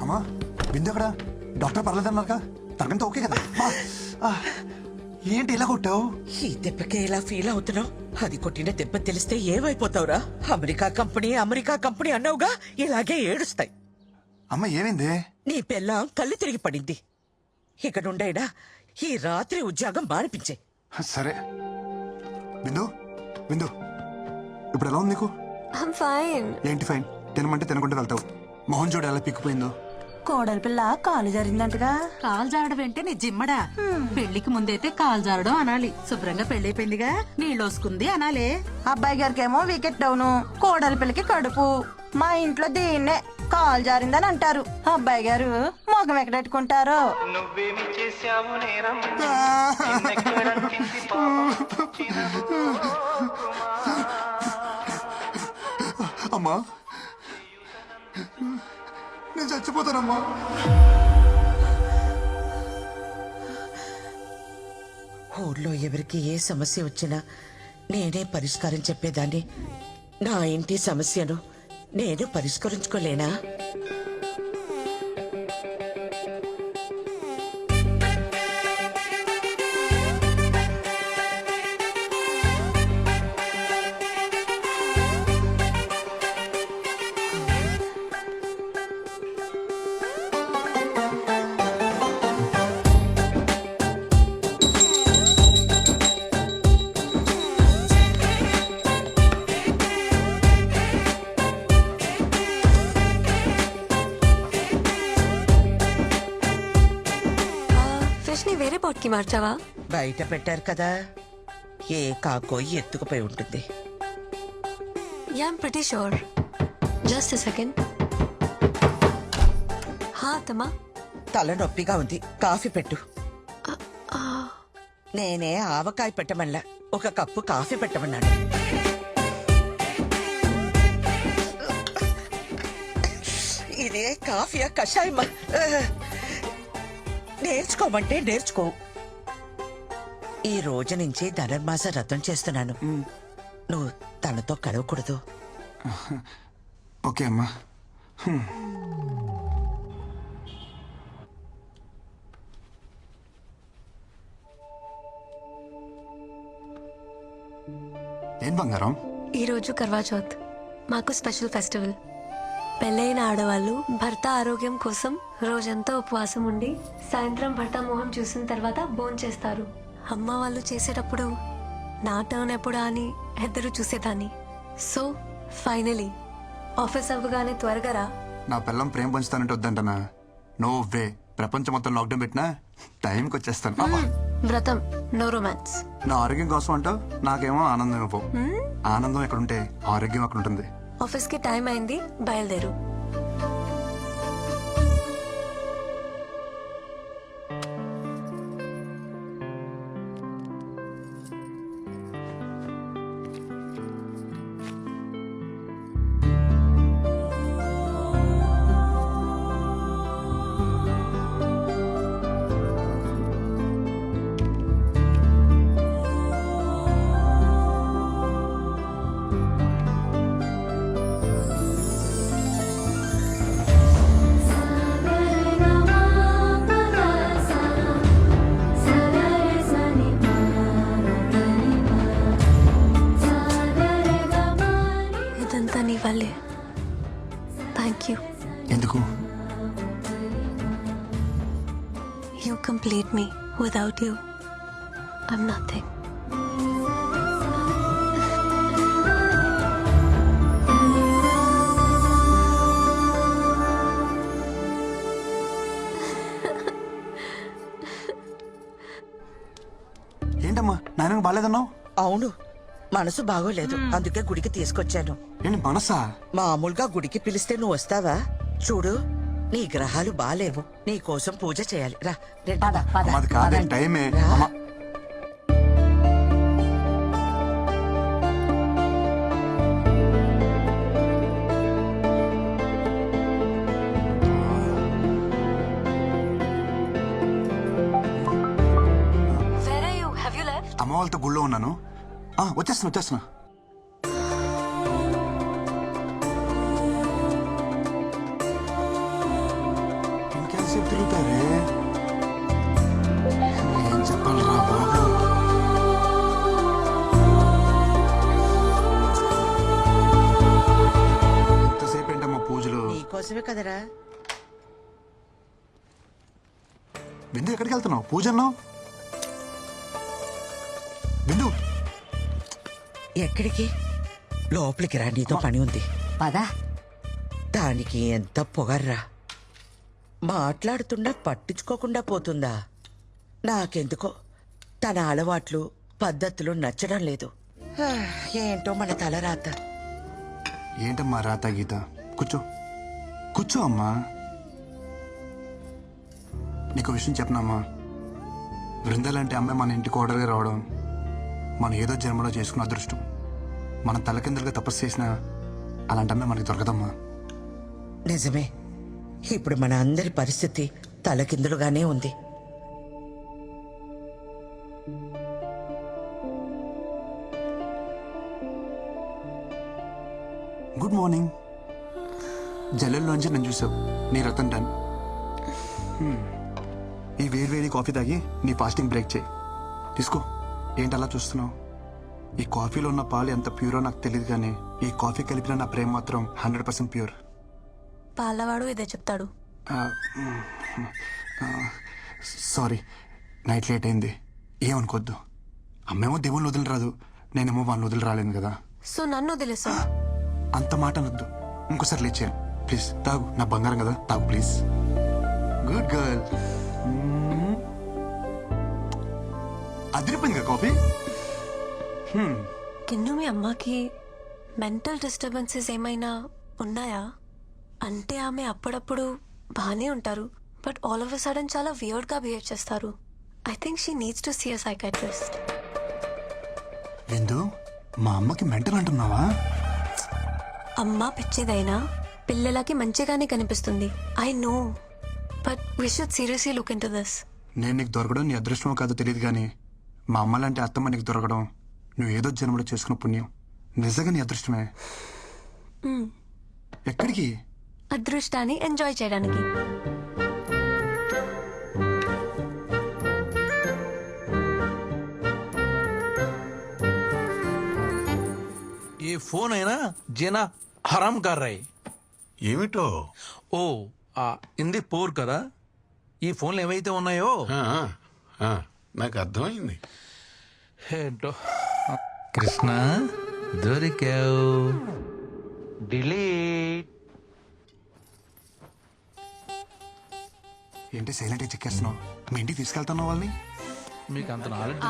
అమ్మా బిందు ఎక్కడ doctor పర్లేదన్నారుగా తనకంతా okay కదా ఏంటి ఇలా కొట్టావు? ఈ దెబ్బకే ఇలా ఫీల్ అవుతున్నావు? అది కొట్టిన దెబ్బ తెలిస్తే ఏమైపోతావురా? అమెరికా కంపెనీ అన్నావుగా, ఇలాగే ఏడుస్తాయి. అమ్మ ఏమైంది? నీ పెళ్ళాం కళ్ళు తిరిగి పడింది. ఇక నుండైనా ఈ రాత్రి ఉద్యోగం మానిపించే. సరే బిందు బిందు ఇప్పుడు ఎలా ఉంది నీకు? ఏంటి ఫైన్? తినమంటే తినకుండా వెళ్తావు. మొహం చూడు ఎలా పిక్కిపోయిందో. కోడలి పిల్ల కాలు జారిందంటగా. కాలు జారడం అంటే నీ జిమ్మడా? పెళ్లికి ముందైతే కాలు జారడం అనాలి. శుభ్రంగా పెళ్లిపోయిందిగా, నీళ్ళోసుకుంది అనాలే. అబ్బాయి గారికి ఏమో వికెట్ డౌను, కోడలి పిల్లకి కడుపు. మా ఇంట్లో దీన్నే కాలు జారిందని అంటారు. అబ్బాయి గారు మొగం ఎక్కడెట్టుకుంటారో. అమ్మా నేను చచ్చిపోతానమ్మా. ఊర్లో ఎవరికి ఏ సమస్య వచ్చినా నేనే పరిష్కారం చెప్పేదాన్ని. నా ఇంటి సమస్యను నేను పరిష్కరించుకోలేనా? వేరే పాట్కి మార్చావా? బయట పెట్టారు కదా, ఏ కాకో ఎత్తుకుపోయి ఉంటుంది. Yeah I'm pretty sure. Just a second. హా అత్తమ్మా, తలనొప్పిగా ఉంది, కాఫీ పెట్టు. నేనే ఆవకాయ పెట్టమల్లా, ఒక కప్పు కాఫీ పెట్టమన్నాడు. ఇదే కాఫీయా కషాయమా? నేర్చుకోమంటే నేర్చుకో. ఈ రోజు నుంచి ధనుర్మాస వ్రతం చేస్తున్నాను. నువ్వు తనతో కలవకూడదు. ఓకే అమ్మా. ఏం బంగారం? ఈరోజు కర్వా చౌత్, మాకు స్పెషల్ ఫెస్టివల్. పెళ్ళైన ఆడవాళ్ళు భర్త ఆరోగ్యం కోసం రోజంతా ఉపవాసం ఉండి సాయంత్రం భర్త మొహం చూసిన తర్వాత భోంచేస్తారు. అమ్మ వాళ్ళు చేసేటప్పుడు నా టర్న్ ఎప్పుడా అని ఎదురు చూసేదాన్ని. సో ఫైనలీ ఆఫీస్ అవ్వగానే త్వరగా రా. నా పిల్లం ప్రేమ పంచుతానంటే వద్దంటనా? No way. ప్రపంచం మొత్తం లాక్డౌన్ పెట్టినా టైంకి వచ్చేస్తాను. వ్రతం, నో రొమాన్స్. నా ఆరోగ్యం కోసం అంటావు, నాకేమో ఆనందం ఇవ్వవు. ఆనందం ఎక్కడుంటే ఆరోగ్యం అక్కడ ఉంటుంది. ఆఫీస్ కి టైం అయింది, బయలుదేరు. Thank you. ఎందుకు? You complete me. Without you, I'm nothing. ఏంటమ్మా నాయనకు బాలేదన్నావు? అవును, మనసు బాగోలేదు, అందుకే గుడికి తీసుకొచ్చాను. ఏంటి మనసా? మామూలుగా గుడికి పిలిస్తే నువ్వు వస్తావా? చూడు, నీ గ్రహాలు బాలేవు, నీ కోసం పూజ చేయాలి. రా. అది కాదే టైమే. అమ్మ వాళ్ళతో గుళ్ళో ఉన్నాను. వచ్చేస్తున్నా. దానికోసమే కదరా. బిందు ఎక్కడికి వెళ్తున్నావు? పూజ అన్నావు. బిందు ఎక్కడికి? లోపలికి రా, నీతో పని ఉంది. పదా దానికి ఎంత పొగర్రా. మాట్లాడుతున్నా పట్టించుకోకుండా పోతుందా? నాకెందుకో తన అలవాట్లు పద్ధతులు నచ్చడం లేదు. ఏంటో మన తలరాత. ఏంటమ్మా రాత గీత? కూర్చో కూర్చో అమ్మా. నీకు విషయం చెప్పనమ్మా, బృందాలంటే అమ్మాయి మన ఇంటికి ఓడర్గా రావడం మనం ఏదో జన్మలో చేసుకున్న అదృష్టం. మనం తలకిందులుగా తపస్సు చేసినా అలాంటి అమ్మాయి మనకి దొరకదమ్మా. నిజమే, ఇప్పుడు మన అందరి పరిస్థితి తలకిందులుగానే ఉంది. Good morning. జల్లెల్లోంచి నేను చూసావు, నీ రతం డన్. ఈ వేడి కాఫీ తాగి నీ ఫాస్టింగ్ బ్రేక్ చేయి. తీసుకో. ఏంటి అలా చూస్తున్నావు? ఈ కాఫీలో ఉన్న పాలు ఎంత ప్యూరో నాకు తెలియదు, కానీ ఈ కాఫీ కలిపిన నా ప్రేమ మాత్రం 100% ప్యూర్. పాలవాడు ఇదే చెప్తాడు. సారీ, నైట్ లేట్ అయింది, ఏమనుకోద్దు. అమ్మేమో దేవుళ్ళు వదిలి రాదు, నేనేమో వాళ్ళు వదిలి రాలేను కదా. సో నన్ను వదిలేసా? అంత మాట అనొద్దు. ఇంకోసారి లేచాను ప్లీజ్. తాగు, నా బంగారం కదా, తాగు ప్లీజ్. Good girl. అదిరిపోయింది కదా కాఫీ. కిన్ను మీ అమ్మకి మెంటల్ డిస్టర్బెన్సెస్ ఏమైనా ఉన్నాయా? అంటే ఆమె అప్పుడప్పుడు బాగానే ఉంటారు, but all of a sudden చాలా వియర్డ్ గా బిహేవ్ చేస్తారు. I think she needs to see a psychiatrist. Vindu, మా అమ్మకి మెంటల్ అంటున్నావా? అమ్మ పిచ్చిదైనా పిల్లలకి మంచిగానే కనిపిస్తుంది. I know, but we should seriously look into this. నేను నీకు దొరకడం నీ అదృష్టమో కాదో తెలియదు, కానీ మా అమ్మ లాంటి అత్తమ్మ నీకు దొరకడం నువ్వు ఏదో జన్మలో చేసుకున్న పుణ్యం. నిజంగా నీ అదృష్టమే. ఎక్కడికి? అదృష్టాన్ని ఎంజాయ్ చేయడానికి. ये फोन है ना जीना हराम कर रहे. ఏమిటో? ఓ ఇంది పోర్ కదా. ఈ ఫోన్లు ఏవైతే ఉన్నాయో నాకు అర్థమైంది. ఏంటో. కృష్ణ దొరికావు. డిలీట్. ఏంటి సైలెంట్గా చెక్కేస్తున్నావు? మీ ఇంటికి తీసుకెళ్తున్నావు వాళ్ళని? మీకు అంత నాలెడ్జ్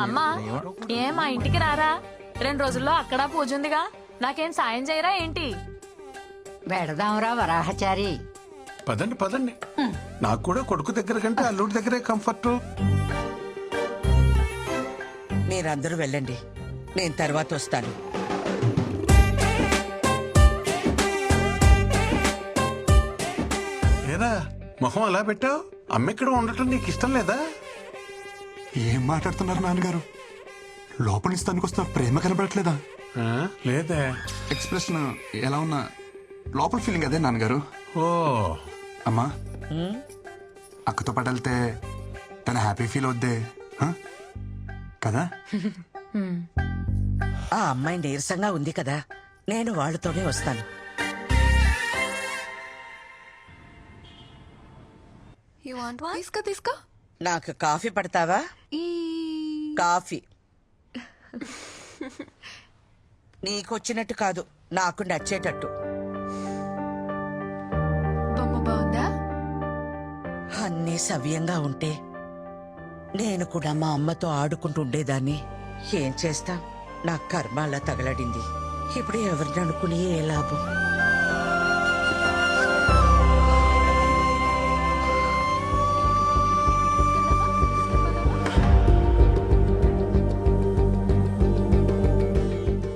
అమ్మా ఏం మా ఇంటికి రారా? 2 రోజుల్లో అక్కడ పూజ ఉందిగా, నాకేం సాయం చేయరా ఏంటి? వెడదాంరా వరాహచారి. పదండి పదండి. నాకు కూడా కొడుకు దగ్గర కంటే అల్లుడి దగ్గరే కంఫర్ట్. మీరందరూ వెళ్ళండి, నేను తర్వాత వస్తాను. ఏరా మొహం అలా పెట్టావు? అమ్మెక్కడ ఉండటం నీకు ఇష్టం లేదా? ఏం మాట్లాడుతున్నారు నాన్నగారు? లోపల నుంచి తనకొస్తున్న ప్రేమ కనబడట్లేదా? లేదే. ఎక్స్ప్రెషన్ ఎలా ఉన్నా లోపల ఫీలింగ్ అదే నాన్నగారు. ఓ అమ్మా, అక్కతో పాటు వెళ్తే తన హ్యాపీ ఫీల్ అవుద్దే కదా? ఆ అమ్మాయి నీరసంగా ఉంది కదా, నేను వాళ్ళతోనే వస్తాను. You want one? తీసుకో. నాకు కాఫీ పడతావా? కాఫీ నీకొచ్చినట్టు కాదు, నాకు నచ్చేటట్టు. బొమ్మ బాగుందా? అన్నీ సవ్యంగా ఉంటే నేను కూడా మా అమ్మతో ఆడుకుంటూ ఉండేదాన్ని. ఏం చేస్తా, నా కర్మ అలా తగలడింది. ఇప్పుడు ఎవరిని అనుకుని ఏ లాభం?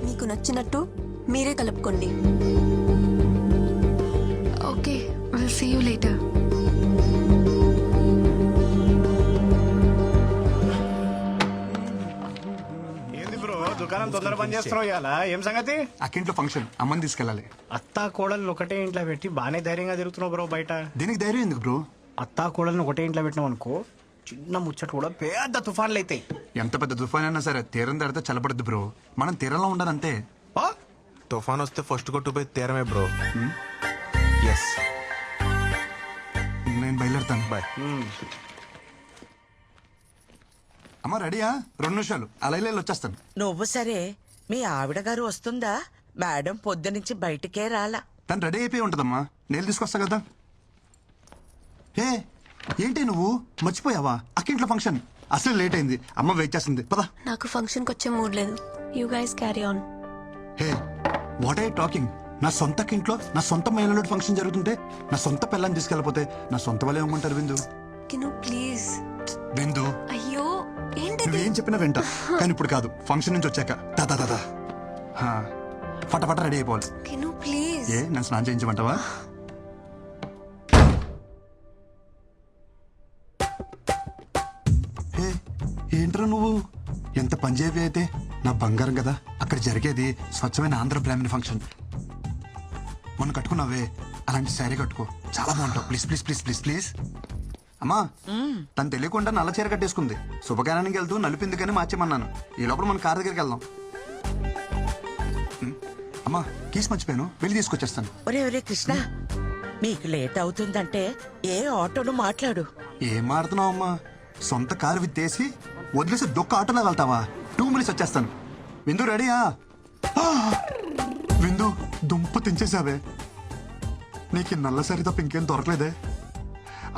మీకు నచ్చినట్టు మీరే కలుపుకోండి. Okay, will see you later. దుకాణం తొందర పని చేస్తున్నావు ఇవాళ. ఏం సంగతి? అక్కింట్లో ఫంక్షన్, అమ్మని తీసుకెళ్ళాలి. అత్తా కోడలు ఒకటే ఇంట్లో పెట్టి బానే ధైర్యంగా తిరుగుతున్నావు బ్రో బయట. దీనికి ధైర్యం ఎందుకు బ్రో? అత్తా కోడలను ఒకటే ఇంట్లో పెట్టినావు అనుకో, చిన్న ముచ్చట కూడా పెద్ద తుఫాన్లు అవుతాయి. ఎంత పెద్ద తుఫాన్ అయినా సరే తీరం దాడితే చల్లబడద్దు బ్రో. మనం తీరంలో ఉండాలంతే. తుఫాన్ వస్తే ఫస్ట్ కొట్టుపోయి తీరమే బ్రో. ఎస్ నేను బయలుదేరుతాను బాయ్ అమ్మ రెడీయా 2 నిమిషాలు అలా వచ్చేస్తాను నువ్వు సరే మీ ఆవిడ గారు వస్తుందా? మేడం పొద్దునుంచి బయటికే రాలా. తను రెడీ అయిపోయి ఉంటుందమ్మా నేను తీసుకొస్తా కదా. ఏ ఏంటి నువ్వు మర్చిపోయావా? అక్కింట్లో ఫంక్షన్ అసలు లేట్ అయింది. అమ్మ వెయిట్ చేస్తుంది పదా. నాకు ఫంక్షన్కి వచ్చే మూడ్ లేదు. You guys carry on. Hey what I talking? నా సొంత ఇంట్లో నా సొంత మహిళలు ఫంక్షన్ జరుగుతుంటే నా సొంత పిల్లని తీసుకెళ్ళిపోతే నా సొంత వాళ్ళే ఏమంటారు? విందు కిను ప్లీజ్. విందు అయ్యో ఏంటిది? నువ్వేం చెప్పినా వింటా కానీ ఇప్పుడు కాదు. ఫంక్షన్ నుంచి వచ్చాక దాదా దాదా ఫటాఫట రెడీ అయిపోవాలి. కిను ప్లీజ్. ఏ నన్ను స్నానం చేయించమంటావా? హే ఏంట్రా నువ్వు ఎంత పంజాబీ అయితే నా బంగారం కదా. అక్కడ జరిగేది స్వచ్ఛమైన ఆంధ్ర బ్రాహ్మణ ఫంక్షన్. మొన్న కట్టుకున్నావే అలాంటి శారీ కట్టుకో, చాలా బాగుంటావు. Please please please please please. అమ్మా తను తెలియకుండా నల్ల చీర కట్టేసుకుంది. శుభకార్యానికి వెళ్తూ నలిపింది కానీ మార్చేమన్నాను. ఈ లోపల మన కార్ దగ్గరికి వెళ్దాం. అమ్మా కీస్ మర్చిపోయాను, వెళ్ళి తీసుకొచ్చేస్తాను. ఒరే ఒరే కృష్ణ, మీకు లేట్ అవుతుందంటే ఏ ఆటోను మాట్లాడు. ఏం మాడుతున్నావు అమ్మా? సొంత కారు విత్తేసి వదిలేసి దొక్క ఆటోలో వెళ్తావా? 2 మినిట్స్ వచ్చేస్తాను. విందు రెడీయా? విందు దుంప తెంచేసావే. నీకు ఈ నల్ల సరి తప్ప ఇంకేం దొరకలేదే.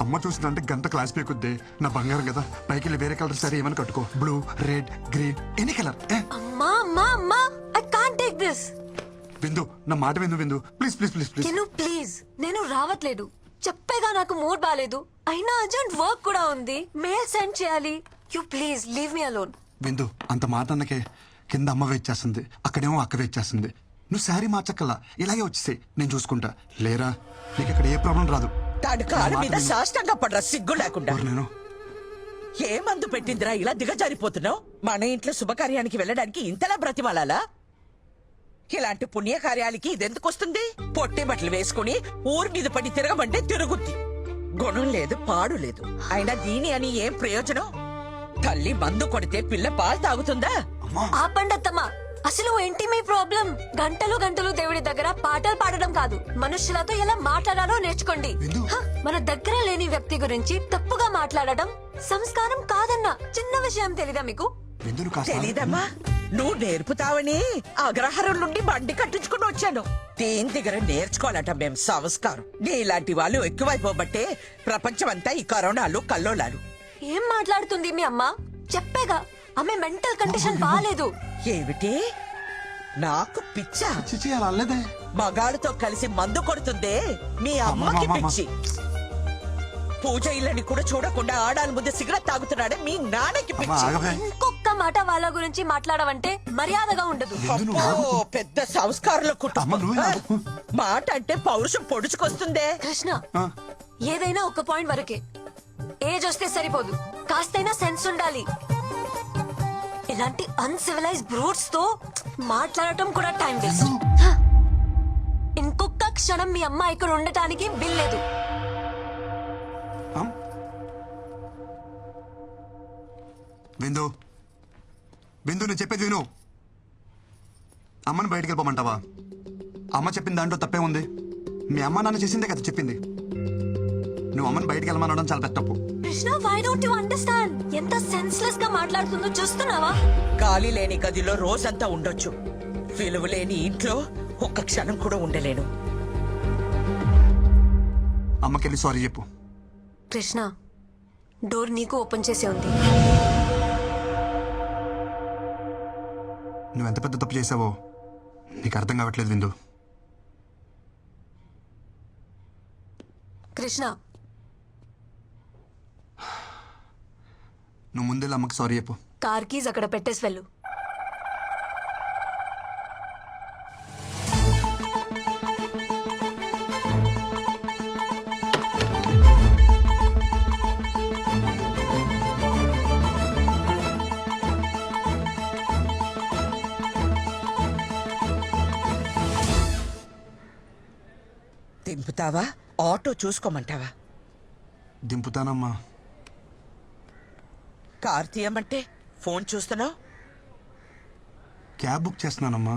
అమ్మ చూసిందంటే గంట క్లాస్ పీకుద్ది. నా బంగారం కదా, పైకి వెళ్ళి వేరే కలర్ సరే ఏమైనా కట్టుకో. Blue, red, green, any colour. అమ్మా అమ్మా అమ్మా, ఐ కాంట్ టేక్ దిస్. విందు నా మాట విందు. విందు ప్లీజ్ ప్లీజ్ ప్లీజ్ ప్లీజ్. కిను ప్లీజ్, నేను రావట్లేదు. చెప్పేగా నాకు మూడ్ బాలేదు. అయినా అర్జెంట్ వర్క్ కూడా ఉంది, మెయిల్ సెండ్ చేయాలి. You please leave me alone. విందు అంత మాట అన్నకే కింద అమ్మ వెయిట్ చేస్తుంది, అక్కడేమో అక్క వెయిట్ చేస్తుంది. నువ్వు శారీ మార్చక్కల్లా ఇలాగే వచ్చేసాయి, నేను చూసుకుంటా. లేరా నీకు ఇక్కడ ఏ ప్రాబ్లం రాదు. తాడు కాలు మీద సాష్టంగా పడరా సిగ్గు లేకుండా. నేను ఏ మందు పెట్టిందిరా ఇలా దిగజారిపోతున్నావు? మన ఇంట్లో శుభకార్యానికి వెళ్ళడానికి ఇంతలా బ్రతిమాలాలా? ఇలాంటి పుణ్యకార్యాలకి ఇదెందుకు వస్తుంది? పొట్టి బట్టలు వేసుకుని ఊరి మీద పడి తిరగమంటే తిరుగుద్ది. గుణం లేదు పాడు లేదు. అయినా దీని అని ఏం ప్రయోజనం? తల్లి మందు కొడితే పిల్ల పాలు తాగుతుందా? ఆపండత్తమ్మా, అసలు ఏంటి మీ ప్రాబ్లం? గంటలు గంటలు దేవుడి దగ్గర పాటలు పాడడం కాదు, మనుషులతో ఎలా మాట్లాడాలో నేర్చుకోండి. హ, మన దగ్గర లేని వ్యక్తి గురించి తప్పుగా మాట్లాడడం సంస్కారం కాదన్న చిన్న విషయం తెలీదా మీకు? తెలీదమ్మా, నువ్వు నేర్పుతావని అగ్రహారం నుండి బండి కట్టించుకుని వచ్చాను. దేని దగ్గర నేర్చుకోవాలట మేం సంస్కారం. నీలాంటి వాళ్ళు ఎక్కువైపోబట్టే ప్రపంచమంతా ఈ కరోనాలు కల్లోలాలు. ఏం మాట్లాడుతుంది మీ అమ్మ? చెప్పేగా ఆమె మెంటల్ కండిషన్ బాలేదు. ఏమిటి నాకు పిచ్చా? చిచి అలా అల్లేదే. మగాళ్ళతో కలిసి మందు కొడుతుందే మీ అమ్మకి పిచ్చి. పూజ ఇళ్ళని కూడా చూడకుండా ఆడాల ముందు సిగరెట్ తాగుతున్నాడే మీ నాన్నకి పిచ్చి. ఇంకొక మాట వాళ్ళ గురించి మాట్లాడవంటే మర్యాదగా ఉండదు. అబ్బో, పెద్ద సంస్కారంలో కుటుంబం. మాట అంటే పౌరుషం పొడుచుకొస్తుందే. కృష్ణ, ఏదైనా ఒక పాయింట్ వరకే. ఏజ్ వస్తే సరిపోదు, కాస్తైనా సెన్స్ ఉండాలి. ఇలాంటి అన్సివిలైజ్ బ్రూట్స్ తో మాట్లాడటం కూడా టైం వేస్ట్. ఇంకొక క్షణం మీ అమ్మ ఇక్కడ ఉండటానికి వీల్లేదు. విందు విందు నేను చెప్పేది విను. అమ్మని బయటికి వెళ్ళిపోమంటావా? అమ్మ చెప్పిన దాంట్లో తప్పే ఉంది. మీ అమ్మ నాన్న చేసిందే కదా చెప్పింది. నువ్వు అమ్మని బయటికి వెళ్ళమనడం చాలా పెద్ద తప్పు. Krishna, why don't you understand? ఎంత సెన్స్లెస్ గా మాట్లాడుతుందో చూస్తున్నావా? గాలి లేని గదిలో రోజంతా ఉండొచ్చు, విలువ లేని ఇంట్లో ఒక్క క్షణం కూడా ఉండలేను. అమ్మకెళ్ళి సారీ చెప్పు. కృష్ణ, డోర్ నీకు ఓపెన్ చేసే ఉంది. నువ్వు ఎంత పెద్ద తప్పు చేసావో నీకు అర్థం కావట్లేదు విందు. కృష్ణ, నువ్వు ముందెళ్ళి అమ్మకి సారీ చెప్పు. కార్ కీజ్ అక్కడ పెట్టేసి వెళ్ళు. దింపుతావా? ఆటో చూసుకోమంటావా? దింపుతానమ్మా. కార్ తీయమంటే ఫోన్ చూస్తున్నావు. Cab book చేస్తున్నానమ్మా.